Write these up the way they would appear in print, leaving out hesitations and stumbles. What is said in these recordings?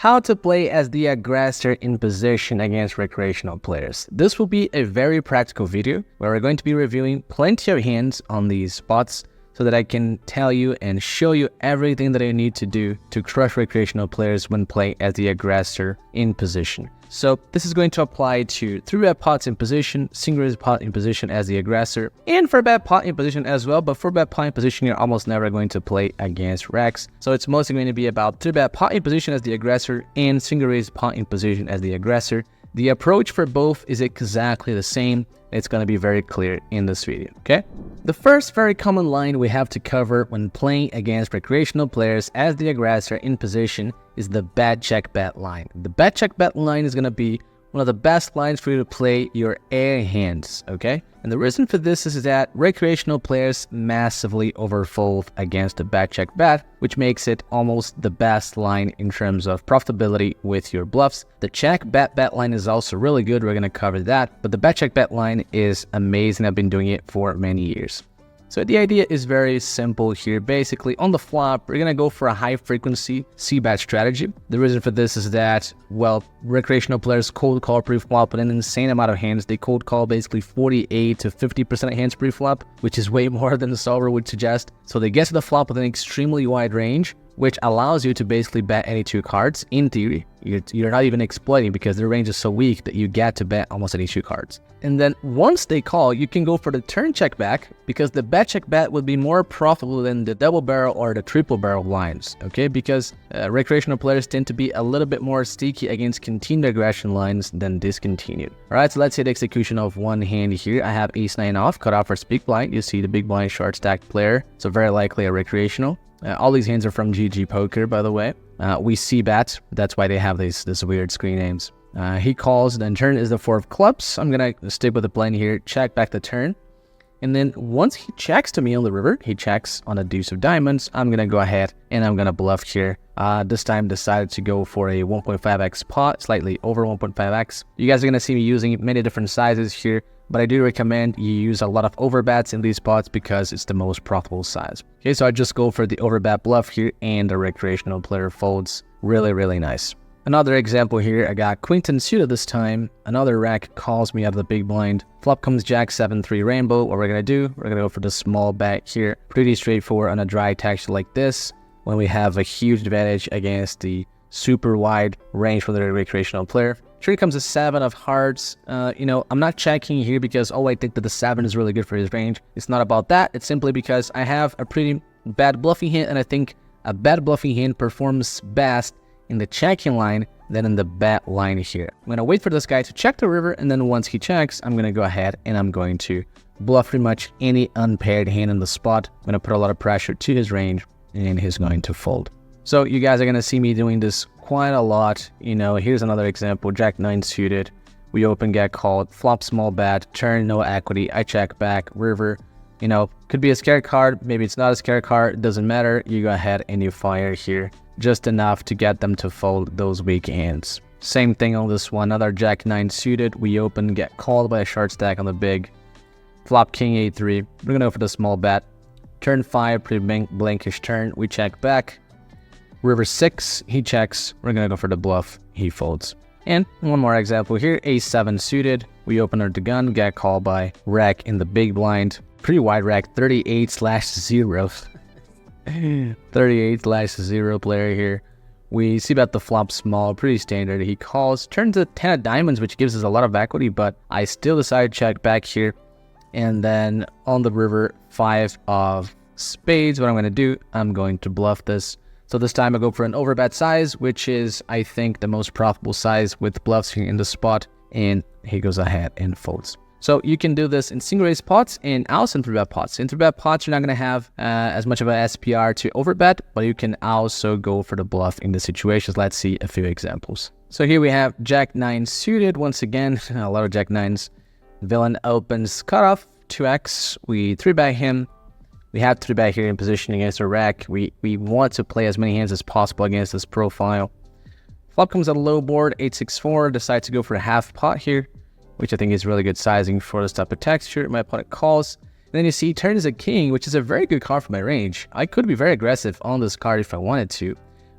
how to play as the aggressor in position against recreational players. This will be a very practical video where we're going to be reviewing plenty of hands on these spots so that I can tell you and show you everything that I need to do to crush recreational players when playing as the aggressor in position. So this is going to apply to 3-bet pots in position, single-raise pot in position as the aggressor, and 4-bet pot in position as well, but 4-bet pot in position you're almost never going to play against Rex. So it's mostly going to be about 3-bet pot in position as the aggressor and single-raise pot in position as the aggressor. The approach for both is exactly the same. It's going to be very clear in this video, okay? The first very common line we have to cover when playing against recreational players as the aggressor in position is the bet check bet line. The bet check bet line is going to be one of the best lines for you to play your air hands, okay? And the reason for this is that recreational players massively overfold against the bet check bet, which makes it almost the best line in terms of profitability with your bluffs. The check bet bet line is also really good. We're going to cover that, but the bet check bet line is amazing. I've been doing it for many years. So the idea is very simple here. Basically, on the flop, we're going to go for a high frequency c-bet strategy. The reason for this is that, well, recreational players cold call pre-flop with an insane amount of hands. They cold call basically 48 to 50% of hands pre-flop, which is way more than the solver would suggest. So they get to the flop with an extremely wide range, which allows you to basically bet any 2 cards. In theory, you're not even exploiting because their range is so weak that you get to bet almost any 2 cards. And then once they call, you can go for the turn check back because the bet check bet would be more profitable than the double barrel or the triple barrel lines, okay? Because recreational players tend to be a little bit more sticky against continued aggression lines than discontinued. All right, so let's say the execution of one hand here. I have ace-9 off, cut off for big blind. You see the big blind short stacked player, so very likely a recreational. All these hands are from GG Poker, by the way. We see bet, that's why they have this weird screen names. He calls, then turn is the 4 of clubs. I'm gonna stick with the blend here, check back the turn. And then once he checks to me on the river, he checks on a deuce of diamonds. I'm gonna go ahead and I'm gonna bluff here. This time decided to go for a 1.5x pot, slightly over 1.5x. You guys are gonna see me using many different sizes here, but I do recommend you use a lot of overbets in these spots because it's the most profitable size. Okay, so I just go for the overbet bluff here and the recreational player folds. Really, really nice. Another example here, I got queen 10 suited this time. Another rack calls me out of the big blind. Flop comes jack 7-3 rainbow. What we're gonna do, we're gonna go for the small bet here. Pretty straightforward on a dry texture like this when we have a huge advantage against the super wide range for the recreational player. Here comes a 7 of hearts. You know, I'm not checking here because, oh, I think that the 7 is really good for his range. It's not about that. It's simply because I have a pretty bad bluffing hand, and I think a bad bluffing hand performs best in the checking line than in the bet line here. I'm going to wait for this guy to check the river, and then once he checks, I'm going to go ahead and I'm going to bluff pretty much any unpaired hand in the spot. I'm going to put a lot of pressure to his range, and he's going to fold. So you guys are going to see me doing this quite a lot. You know, here's another example, jack 9 suited. We open, get called, flop small bet, turn no equity, I check back, river. You know, could be a scared card, maybe it's not a scared card, it doesn't matter. You go ahead and you fire here. Just enough to get them to fold those weak hands. Same thing on this one, another jack 9 suited. We open, get called by a short stack on the big. Flop king a3. We're gonna go for the small bet. Turn 5, pretty blankish turn. We check back. River 6, he checks. We're gonna go for the bluff. He folds. And one more example here, ace-7 suited. We open our gun, get called by rack in the big blind. Pretty wide rack, 38/0. 38/0 player here. We see about the flop small, pretty standard. He calls, turns a 10 of diamonds, which gives us a lot of equity, but I still decide to check back here. And then on the river, 5 of spades. What I'm going to do, I'm going to bluff this. So this time I go for an overbet size, which is, I think, the most profitable size with bluffs here in the spot. And he goes ahead and folds. So you can do this in single raise pots and also in 3-bet pots. In 3-bet pots, you're not going to have as much of a SPR to overbet, but you can also go for the bluff in the situations. Let's see a few examples. So here we have jack 9 suited. Once again, a lot of jack 9s. Villain opens cutoff, 2x. We 3-bet him. We have 3-bet here in position against a rack. We want to play as many hands as possible against this profile. Flop comes at a low board, 8-6-4. Decide to go for a half pot here, which I think is really good sizing for this type of texture. My opponent calls. And then you see turn is a king, which is a very good card for my range. I could be very aggressive on this card if I wanted to.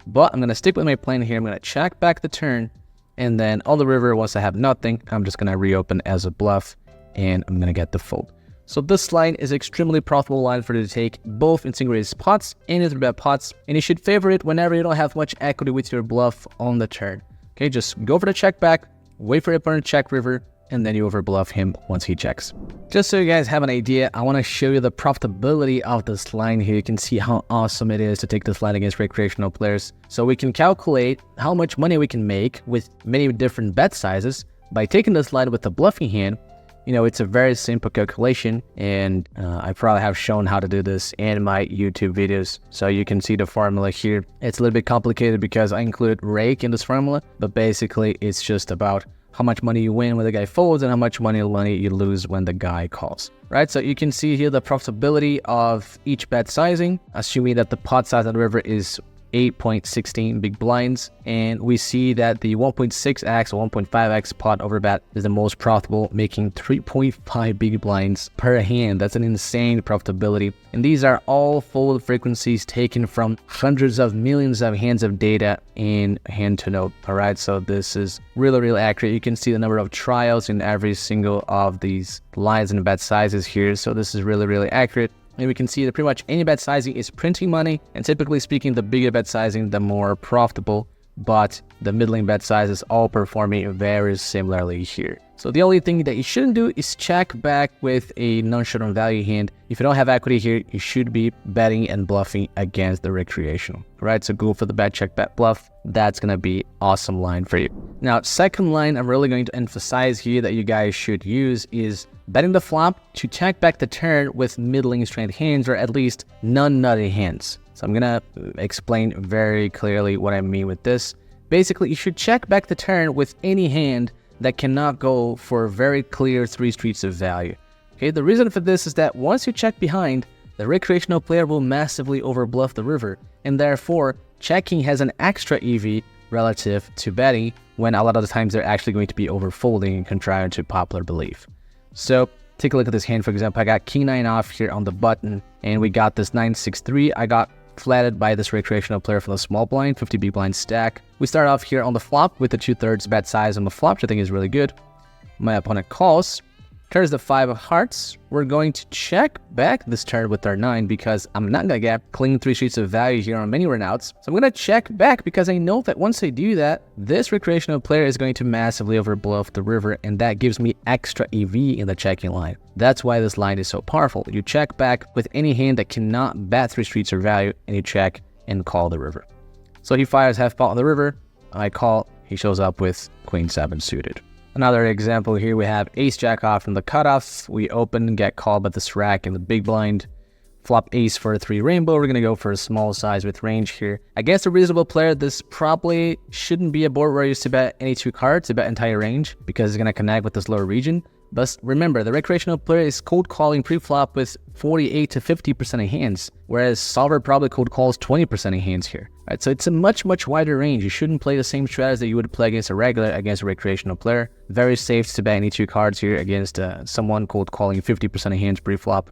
But I'm going to stick with my plan here. I'm going to check back the turn, and then on the river, once I have nothing, I'm just going to reopen as a bluff, and I'm going to get the fold. So this line is extremely profitable line for you to take both in single raise pots and in 3-bet pots, and you should favor it whenever you don't have much equity with your bluff on the turn. Okay, just go for the check back, wait for your opponent to check river, and then you overbluff him once he checks. Just so you guys have an idea, I want to show you the profitability of this line here. You can see how awesome it is to take this line against recreational players. So we can calculate how much money we can make with many different bet sizes by taking this line with the bluffing hand. You know, it's a very simple calculation, and I probably have shown how to do this in my YouTube videos. So you can see the formula here. It's a little bit complicated because I included rake in this formula, but basically it's just about how much money you win when the guy folds and how much money you lose when the guy calls, right? So you can see here the profitability of each bet sizing, assuming that the pot size on the river is 8.16 big blinds, and we see that the 1.6x or 1.5x pot over bet is the most profitable, making 3.5 big blinds per hand. That's an insane profitability, and these are all fold frequencies taken from hundreds of millions of hands of data in hand to note. All right, so this is really accurate. You can see the number of trials in every single of these lines and bet sizes here, so this is really accurate. And we can see that pretty much any bet sizing is printing money, and typically speaking, the bigger bet sizing, the more profitable, but the middling bet sizes all performing very similarly here. So the only thing that you shouldn't do is check back with a non-showdown value hand. If you don't have equity here, you should be betting and bluffing against the recreational. Right, so go for the bet, check, bet, bluff. That's going to be awesome line for you. Now, second line I'm really going to emphasize here that you guys should use is betting the flop to check back the turn with middling strength hands, or at least non-nutty hands. So I'm going to explain very clearly what I mean with this. Basically, you should check back the turn with any hand that cannot go for very clear 3 streets of value. Okay, the reason for this is that once you check behind, the recreational player will massively overbluff the river, and therefore checking has an extra EV relative to betting, when a lot of the times they're actually going to be overfolding in contrary to popular belief. So take a look at this hand. For example, I got king 9 off here on the button, and we got this 9-6-3. I got flatted by this recreational player from the small blind, 50 big blind stack. We start off here on the flop with the 2/3 bet size on the flop, which I think is really good. My opponent calls, turns the 5 of hearts. We're going to check back this turn with our 9 because I'm not going to get clean 3 streets of value here on many runouts. So I'm going to check back because I know that once I do that, this recreational player is going to massively overbluff the river, and that gives me extra EV in the checking line. That's why this line is so powerful. You check back with any hand that cannot bet 3 streets of value, and you check and call the river. So he fires half pot on the river. I call. He shows up with queen 7 suited. Another example here, we have ace jack off in the cutoff. We open, get called by this rack in the big blind. Flop ace for a 3 rainbow. We're going to go for a small size with range here. Against a reasonable player, this probably shouldn't be a board where you used to bet any 2 cards to bet entire range, because it's going to connect with this lower region. But remember, the recreational player is cold calling pre-flop with 48 to 50% of hands, whereas solver probably cold calls 20% of hands here. Right, so it's a much wider range. You shouldn't play the same strategy that you would play against a recreational player. Very safe to bet any 2 cards here against someone cold calling 50% of hands pre-flop.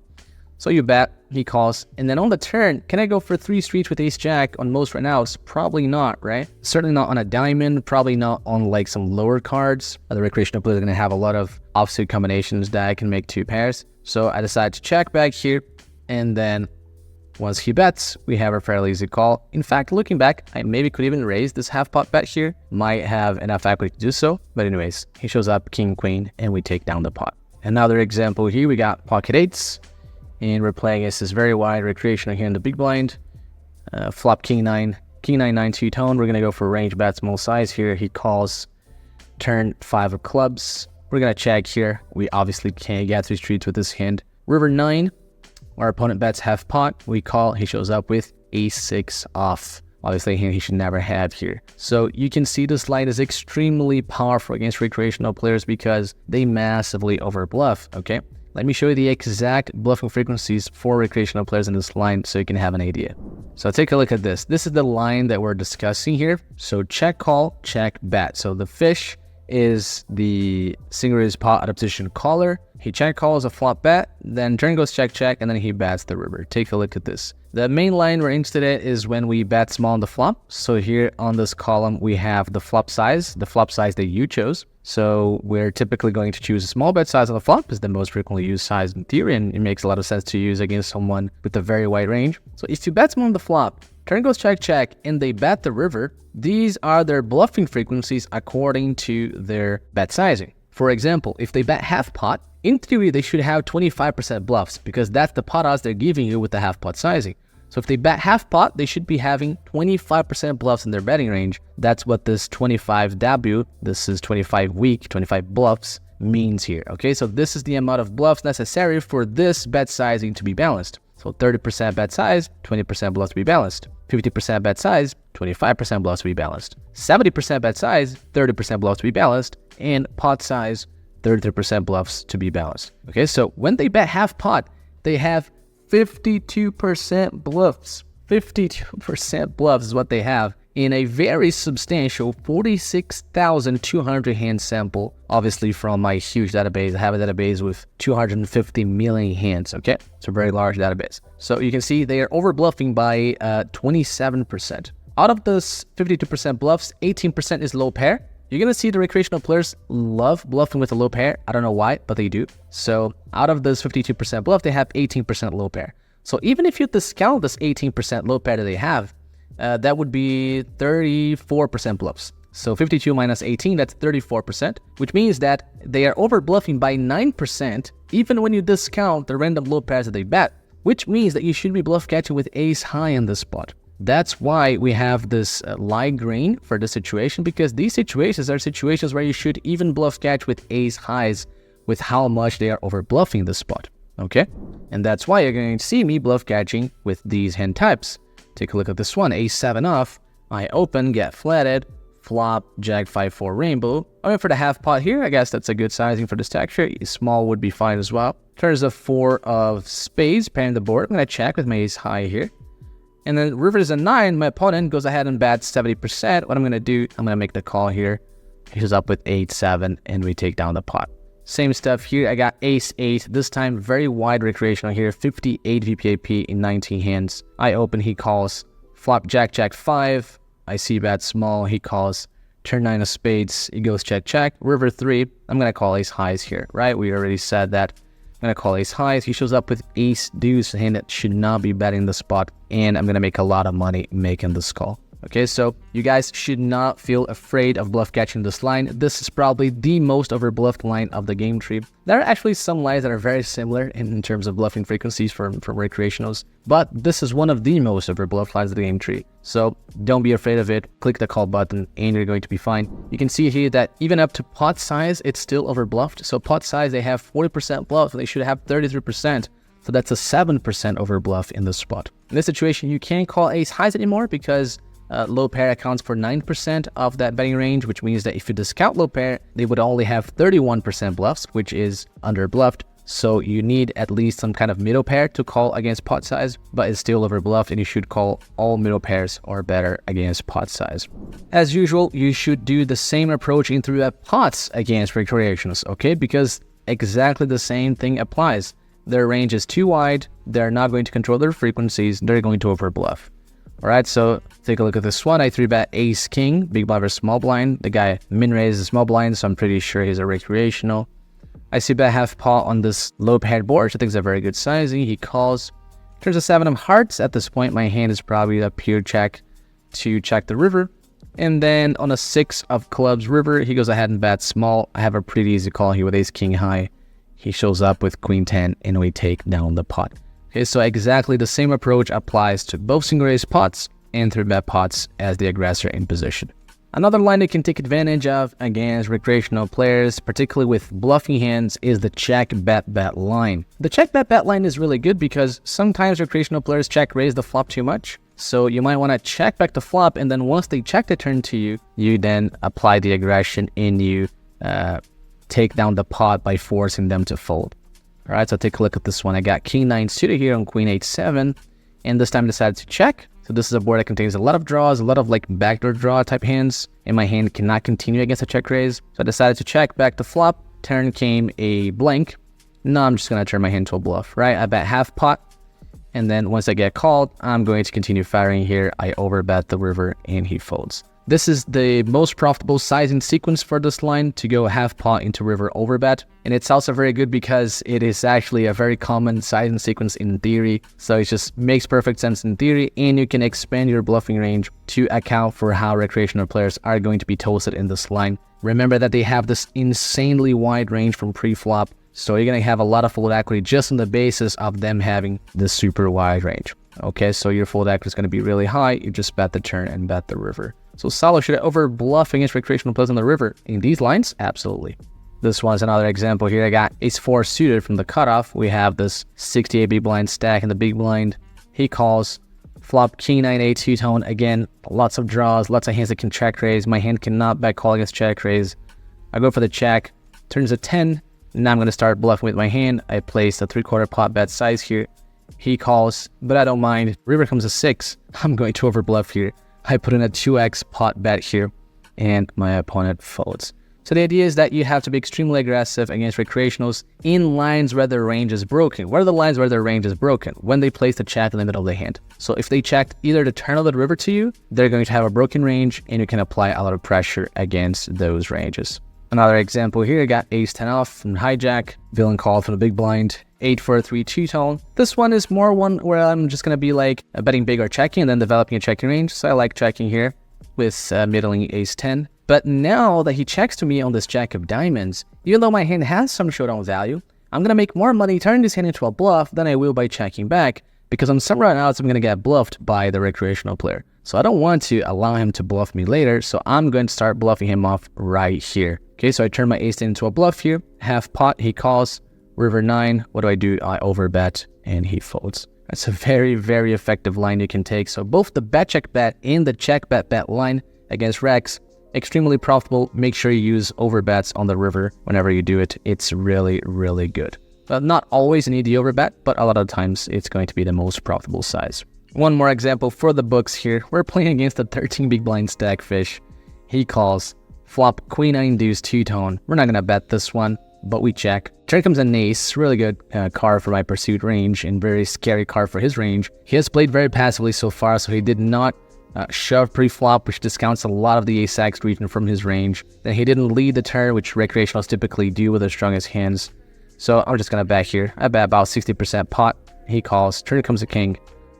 So you bet, he calls, and then on the turn, can I go for 3 streets with ace jack on most runouts? Probably not, right? Certainly not on a diamond, probably not on like some lower cards. The recreational player is going to have a lot of offsuit combinations that I can make 2 pairs. So I decide to check back here, and then once he bets, we have a fairly easy call. In fact, looking back, I maybe could even raise this half pot bet here. Might have enough equity to do so, but anyways, he shows up king, queen, and we take down the pot. Another example here, we got pocket 8s. And we're playing against this very wide recreational here in the big blind. Flop king 9, king 9 two-tone. We're going to go for range bet small size here. He calls, turn 5 of clubs. We're going to check here. We obviously can't get 3 streets with this hand. River 9, our opponent bets half pot. We call, he shows up with ace 6 off. Obviously, he should never have here. So you can see this line is extremely powerful against recreational players because they massively overbluff, okay? Let me show you the exact bluffing frequencies for recreational players in this line so you can have an idea. So take a look at this. This is the line that we're discussing here. So check call, check bet. So the fish is the single raise pot adaptation caller. He check calls a flop bet, then turn goes check check, and then he bets the river. Take a look at this. The main line we're interested in is when we bet small on the flop. So here on this column, we have the flop size that you chose. So we're typically going to choose a small bet size on the flop is the most frequently used size in theory, and it makes a lot of sense to use against someone with a very wide range. So if you bet small on the flop, turn goes check, check, and they bet the river, these are their bluffing frequencies according to their bet sizing. For example, if they bet half pot, in theory, they should have 25% bluffs because that's the pot odds they're giving you with the half pot sizing. So if they bet half pot, they should be having 25% bluffs in their betting range. That's what this 25W, this is 25 weak, 25 bluffs means here. Okay, so this is the amount of bluffs necessary for this bet sizing to be balanced. So 30% bet size, 20% bluffs to be balanced. 50% bet size, 25% bluffs to be balanced. 70% bet size, 30% bluffs to be balanced. And pot size, 33% bluffs to be balanced. Okay, so when they bet half pot, they have 52% bluffs. 52% bluffs is what they have in a very substantial 46,200 hand sample. Obviously from my huge database, I have a database with 250 million hands, okay? It's a very large database. So you can see they are over bluffing by 27%. Out of those 52% bluffs, 18% is low pair. You're going to see the recreational players love bluffing with a low pair. I don't know why, but they do. So out of this 52% bluff, they have 18% low pair. So even if you discount this 18% low pair that they have, that would be 34% bluffs. So 52 minus 18, that's 34%, which means that they are over bluffing by 9%, even when you discount the random low pairs that they bet, which means that you should be bluff catching with ace high in this spot. That's why we have this light green for this situation, because these situations are situations where you should even bluff catch with ace highs with how much they are over bluffing this spot, okay? And that's why you're going to see me bluff catching with these hand types. Take a look at this one, ace 7 off, I open, get flatted, flop, jack 5-4 rainbow. I went for the half pot here, I guess that's a good sizing for this texture. Small would be fine as well. Turns a 4 of spades, pairing the board. I'm going to check with my ace high here. And then river is a 9, my opponent goes ahead and bets 70%. What I'm going to do, I'm going to make the call here. He's up with 8-7, and we take down the pot. Same stuff here, I got ace 8, this time very wide recreational here, 58 VPAP in 19 hands. I open, he calls, flop jack, jack 5, I see bet small, he calls, turn 9 of spades, he goes check, check, river 3, I'm going to call ace highs here, right? We already said that. I'm going to call ace highs. He shows up with ace deuce, a hand that should not be betting the spot, and I'm going to make a lot of money making this call. Okay, so you guys should not feel afraid of bluff catching this line. This is probably the most overbluffed line of the game tree. There are actually some lines that are very similar in terms of bluffing frequencies from recreationals, but this is one of the most overbluffed lines of the game tree. So don't be afraid of it. Click the call button and you're going to be fine. You can see here that even up to pot size, it's still overbluffed. So pot size, they have 40% bluff, they should have 33%. So that's a 7% overbluff in this spot. In this situation, you can't call ace highs anymore because low pair accounts for 9% of that betting range, which means that if you discount low pair, they would only have 31% bluffs, which is under bluffed. So you need at least some kind of middle pair to call against pot size, but it's still over bluffed, and you should call all middle pairs or better against pot size. As usual, you should do the same approach in 3-bet pots against recreationals, okay? Because exactly the same thing applies. Their range is too wide, they're not going to control their frequencies, they're going to over bluff. Alright, so take a look at this one. I 3-bet ace king, big blind versus small blind. The guy min raises small blind, so I'm pretty sure he's a recreational. I see bet half pot on this low paired board, which I think is a very good sizing. He calls, turns a 7 of hearts. At this point, my hand is probably a pure check to check the river. And then on a 6 of clubs river, he goes ahead and bets small. I have a pretty easy call here with ace king high. He shows up with queen 10, and we take down the pot. Okay, so exactly the same approach applies to both single raise pots and 3-bet pots as the aggressor in position. Another line you can take advantage of against recreational players, particularly with bluffing hands, is the check bet bet line. The check bet bet line is really good because sometimes recreational players check raise the flop too much. So you might want to check back the flop, and then once they check the turn to you, you then apply the aggression and you take down the pot by forcing them to fold. All right, so take a look at this one. I got king 9 suited here on queen 8-7, and this time I decided to check. So this is a board that contains a lot of draws, a lot of like backdoor draw type hands, and my hand cannot continue against a check raise. So I decided to check back the flop. Turn came a blank. No, I'm just gonna turn my hand to a bluff, right? I bet half pot, And then once I get called, I'm going to continue firing here. I overbet the river and he folds. This is the most profitable sizing sequence for this line, to go half pot into river overbet. And it's also very good because it is actually a very common sizing sequence in theory. So it just makes perfect sense in theory, and you can expand your bluffing range to account for how recreational players are going to be toasted in this line. Remember that they have this insanely wide range from pre-flop. So you're going to have a lot of fold equity just on the basis of them having this super wide range. Okay, so your fold equity is going to be really high. You just bet the turn and bet the river. So Salo, should I over bluff against recreational players on the river in these lines? Absolutely. This one's another example here. I got ace-4 suited from the cutoff. We have this 68 big blind stack in the big blind. He calls. Flop king-9 two-tone. Again, lots of draws, lots of hands that can check raise. My hand cannot bet call against check raise. I go for the check. Turns a 10. Now I'm going to start bluffing with my hand. I place a 3/4 pot bet size here. He calls, but I don't mind. River comes a 6. I'm going to overbluff here. I put in a 2x pot bet here, and my opponent folds. So the idea is that you have to be extremely aggressive against recreationals in lines where their range is broken. What are the lines where their range is broken? When they place the check in the middle of the hand. So if they checked either the turn of the river to you, they're going to have a broken range, and you can apply a lot of pressure against those ranges. Another example here, I got ace-10 off from hijack, villain called from the big blind, 8-4-3 two-tone. This one is more one where I'm just going to be like betting big or checking and then developing a checking range. So I like checking here with middling ace-10. But now that he checks to me on this jack of diamonds, even though my hand has some showdown value, I'm going to make more money turning this hand into a bluff than I will by checking back, because on some runouts I'm going to get bluffed by the recreational player. So I don't want to allow him to bluff me later, so I'm going to start bluffing him off right here. Okay, so I turn my ace-10 into a bluff here. Half pot, he calls. River 9, what do? I overbet, and he folds. That's a very, very effective line you can take. So both the bet check bet and the check bet bet line against Rex, extremely profitable. Make sure you use overbets on the river whenever you do it. It's really, really good. But not always you need the overbet, but a lot of times it's going to be the most profitable size. One more example for the books here. We're playing against the 13 big blind stack fish. He calls. Flop queen-9 deuce two-tone. We're not going to bet this one, but we check. Turn comes an ace, really good card for my pursuit range and very scary card for his range. He has played very passively so far, so he did not shove pre-flop, which discounts a lot of the ace-x region from his range. Then he didn't lead the turn, which recreationals typically do with their strongest hands. So I'm just going to bet here. I bet about 60% pot. He calls. Turn comes a king.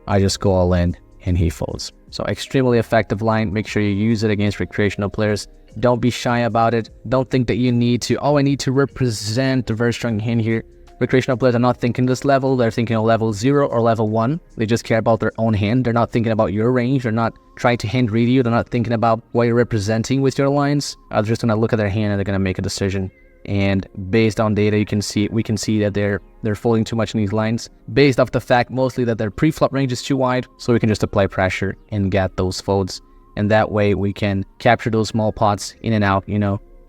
I just go all in, and he folds. So extremely effective line. Make sure you use it against recreational players. Don't be shy about it. Don't think that you need to, I need to represent a very strong hand here. Recreational players are not thinking this level. They're thinking of level 0 or level 1. They just care about their own hand. They're not thinking about your range. They're not trying to hand read you. They're not thinking about what you're representing with your lines. They're just going to look at their hand and they're going to make a decision. And based on data, we can see that they're folding too much in these lines, based off the fact mostly that their pre-flop range is too wide. So we can just apply pressure and get those folds. And that way we can capture those small pots in and out,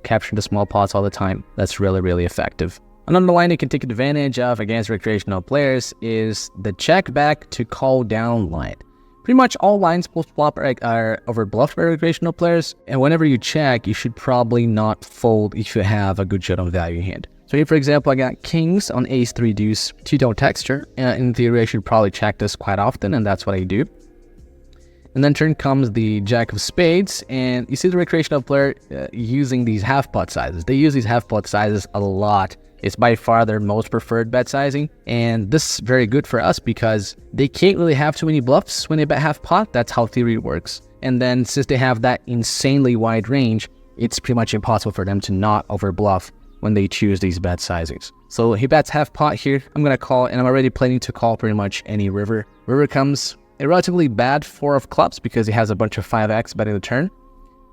capture the small pots all the time. That's really, really effective. Another line you can take advantage of against recreational players is the check back to call down line. Pretty much all lines post-flop are overbluffed by recreational players. And whenever you check, you should probably not fold if you have a good showdown value hand. So here, for example, I got kings on ace-3 deuce two-tone texture. In theory, I should probably check this quite often, and that's what I do. And then turn comes the jack of spades, and you see the recreational player using these half pot sizes. They use these half pot sizes a lot. It's by far their most preferred bet sizing, and this is very good for us because they can't really have too many bluffs when they bet half pot. That's how theory works. And then since they have that insanely wide range, it's pretty much impossible for them to not overbluff when they choose these bet sizings. So he bets half pot here. I'm gonna call, and I'm already planning to call pretty much any river. River comes a relatively bad 4 of clubs because he has a bunch of 5x betting the turn.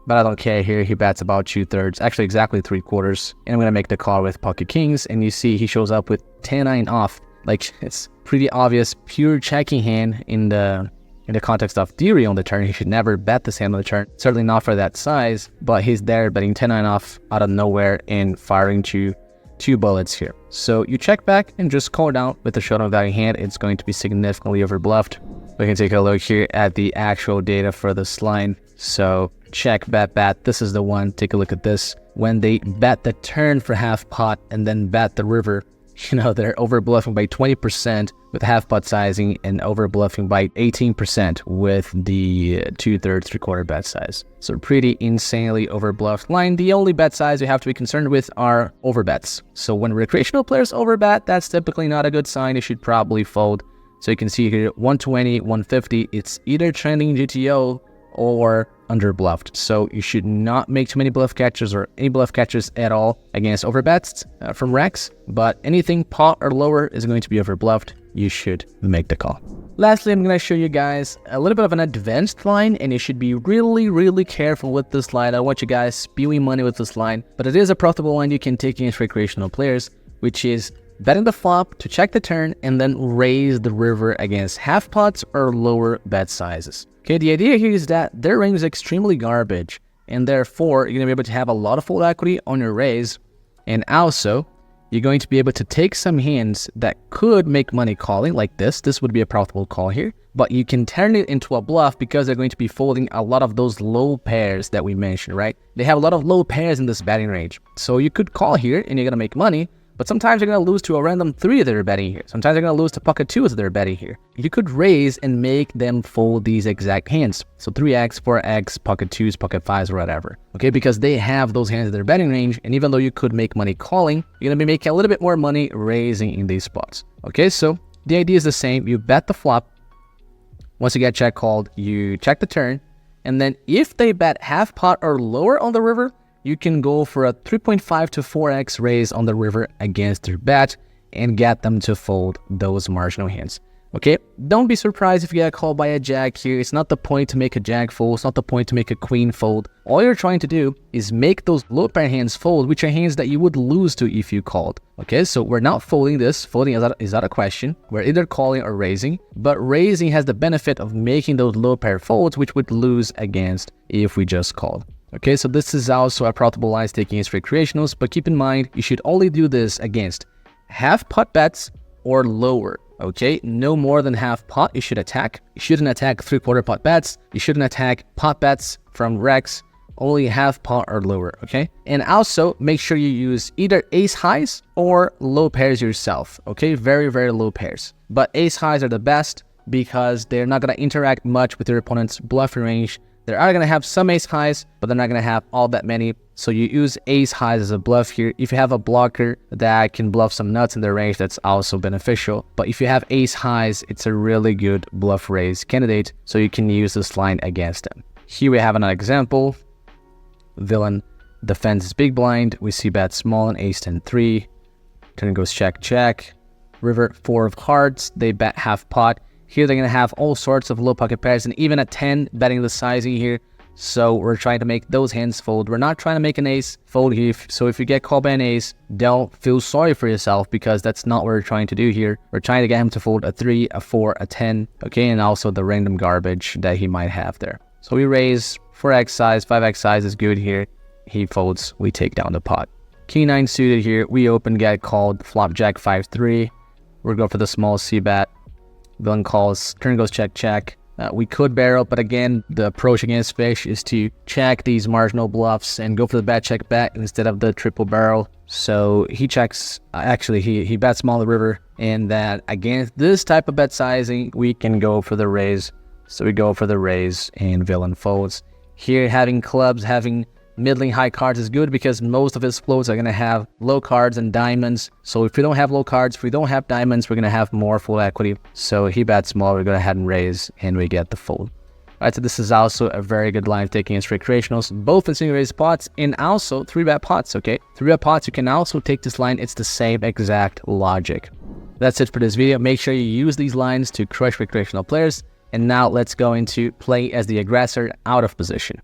But I don't care here. He bets about 2/3, actually exactly 3/4. And I'm going to make the call with pocket kings. And you see he shows up with 10-9 off. Like, it's pretty obvious, pure checking hand in the context of theory on the turn. He should never bet this hand on the turn. Certainly not for that size. But he's there betting 10-9 off out of nowhere and firing two bullets here. So you check back and just call down with the showdown value hand. It's going to be significantly overbluffed. We can take a look here at the actual data for this line. So check, bet. This is the one. Take a look at this. When they bet the turn for half pot and then bet the river, they're over bluffing by 20% with half pot sizing and over bluffing by 18% with the 2/3, 3/4 bet size. So pretty insanely over bluffed line. The only bet size you have to be concerned with are over bets. So when recreational players over bet, that's typically not a good sign. You should probably fold. So you can see here 120, 150, it's either trending GTO or under bluffed. So you should not make too many bluff catches or any bluff catches at all against overbets from Rex, but anything pot or lower is going to be over bluffed. You should make the call. Lastly, I'm going to show you guys a little bit of an advanced line, and you should be really careful with this line. I don't want you guys spewing money with this line, but it is a profitable line you can take against recreational players, which is betting the flop to check the turn and then raise the river against half pots or lower bet sizes. Okay, the idea here is that their range is extremely garbage, and therefore you're going to be able to have a lot of full equity on your raise, and also you're going to be able to take some hands that could make money calling like this. This would be a profitable call here, but you can turn it into a bluff because they're going to be folding a lot of those low pairs that we mentioned, right? They have a lot of low pairs in this betting range. So you could call here and you're going to make money, but sometimes you're going to lose to a random 3 that are betting here. Sometimes you're going to lose to pocket 2s that are betting here. You could raise and make them fold these exact hands. So 3x, 4x, pocket 2s, pocket 5s, or whatever. Okay, because they have those hands in their betting range. And even though you could make money calling, you're going to be making a little bit more money raising in these spots. Okay, so the idea is the same. You bet the flop. Once you get check called, you check the turn. And then if they bet half pot or lower on the river, you can go for a 3.5 to 4x raise on the river against their bet and get them to fold those marginal hands. Okay, don't be surprised if you get called by a jack here. It's not the point to make a jack fold. It's not the point to make a queen fold. All you're trying to do is make those low pair hands fold, which are hands that you would lose to if you called. Okay, so we're not folding this. Folding is not a question. We're either calling or raising, but raising has the benefit of making those low pair folds, which would lose against if we just called. Okay, so this is also a profitable line taking against recreationals, but keep in mind, you should only do this against half pot bets or lower. Okay, no more than half pot you should attack. You shouldn't attack 3/4 pot bets. You shouldn't attack pot bets from Rex, only half pot or lower, okay? And also make sure you use either ace highs or low pairs yourself, okay? Very low pairs. But ace highs are the best because they're not gonna interact much with your opponent's bluffing range. They are going to have some ace highs, but they're not going to have all that many. So you use ace highs as a bluff here. If you have a blocker that can bluff some nuts in their range, that's also beneficial. But if you have ace highs, it's a really good bluff raise candidate. So you can use this line against them. Here we have another example. Villain defends his big blind. We see bet small and ace 10-3. Turn goes check, check. River 4 of hearts. They bet half pot. Here they're going to have all sorts of low pocket pairs and even a 10 betting the sizing here. So we're trying to make those hands fold. We're not trying to make an ace fold here. So if you get called by an ace, don't feel sorry for yourself because that's not what we're trying to do here. We're trying to get him to fold a 3, a 4, a 10, okay? And also the random garbage that he might have there. So we raise 4x size, 5x size is good here. He folds, we take down the pot. King 9 suited here. We open, get called, flop jack 5-3. We're going for the small C bet. Villain calls, turn goes check, check. We could barrel, but again, the approach against fish is to check these marginal bluffs and go for the bet check bet instead of the triple barrel. So he checks, actually he bets small the river, and that against this type of bet sizing, we can go for the raise. So we go for the raise and villain folds. Here having clubs, having middling high cards is good because most of his floats are going to have low cards and diamonds. So if we don't have low cards, if we don't have diamonds, we're going to have more full equity. So he bets small, we're going to head and raise, and we get the fold. Alright, so this is also a very good line taking against recreationals, both in single raise pots and also 3-bet pots, okay? 3-bet pots, you can also take this line. It's the same exact logic. That's it for this video. Make sure you use these lines to crush recreational players. And now let's go into play as the aggressor out of position.